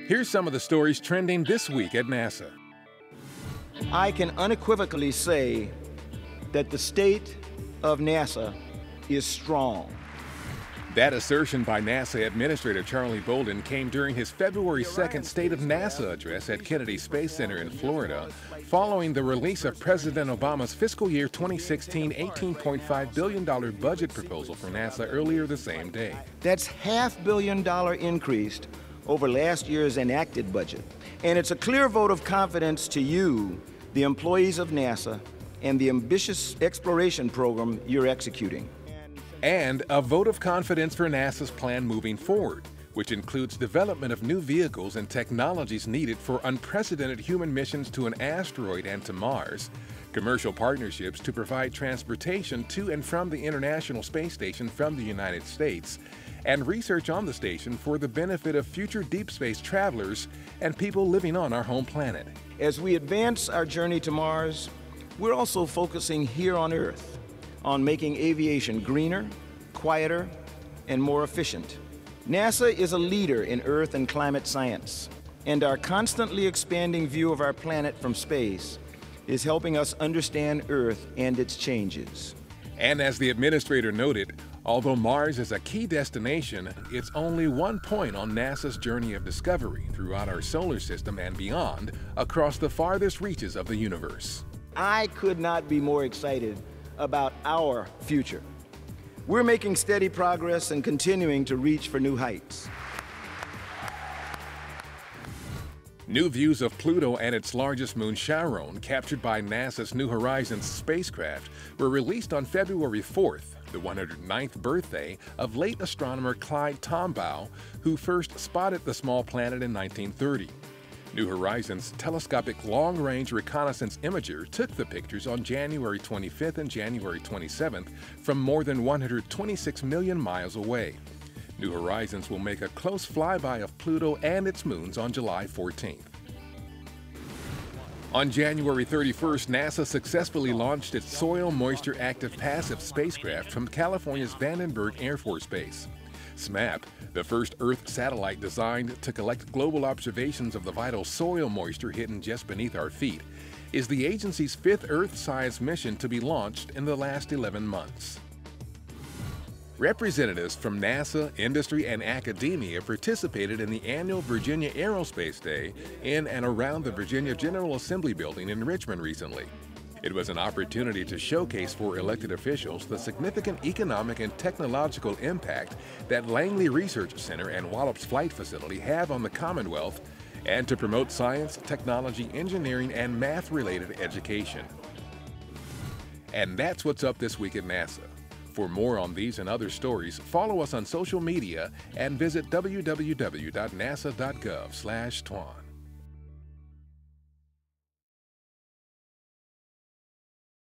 Here's some of the stories trending this week at NASA. I can unequivocally say that the state of NASA is strong. That assertion by NASA Administrator Charles Bolden came during his February 2nd State of NASA address at Kennedy Space Center in Florida, following the release of President Obama's Fiscal Year 2016 $18.5 billion budget proposal for NASA earlier the same day. That's $500 million increase over last year's enacted budget. And it's a clear vote of confidence to you, the employees of NASA, and the ambitious exploration program you're executing. And a vote of confidence for NASA's plan moving forward, which includes development of new vehicles and technologies needed for unprecedented human missions to an asteroid and to Mars, commercial partnerships to provide transportation to and from the International Space Station from the United States, and research on the station for the benefit of future deep space travelers and people living on our home planet. As we advance our journey to Mars, we're also focusing here on Earth on making aviation greener, quieter, and more efficient. NASA is a leader in Earth and climate science, and our constantly expanding view of our planet from space is helping us understand Earth and its changes. And as the administrator noted, although Mars is a key destination, it's only one point on NASA's journey of discovery throughout our solar system and beyond, across the farthest reaches of the universe. I could not be more excited about our future. We're making steady progress and continuing to reach for new heights. New views of Pluto and its largest moon, Charon, captured by NASA's New Horizons spacecraft, were released on February 4th, the 109th birthday of late astronomer Clyde Tombaugh, who first spotted the small planet in 1930. New Horizons' telescopic long-range reconnaissance imager took the pictures on January 25th and January 27th from more than 126 million miles away. New Horizons will make a close flyby of Pluto and its moons on July 14th. On January 31st, NASA successfully launched its Soil Moisture Active Passive spacecraft from California's Vandenberg Air Force Base. SMAP, the first Earth satellite designed to collect global observations of the vital soil moisture hidden just beneath our feet, is the agency's fifth Earth science mission to be launched in the last 11 months. Representatives from NASA, industry, and academia participated in the annual Virginia Aerospace Day in and around the Virginia General Assembly building in Richmond recently. It was an opportunity to showcase for elected officials the significant economic and technological impact that Langley Research Center and Wallops Flight Facility have on the Commonwealth, and to promote science, technology, engineering, and math-related education. And that's what's up this week at NASA. For more on these and other stories, follow us on social media and visit www.nasa.gov/twan.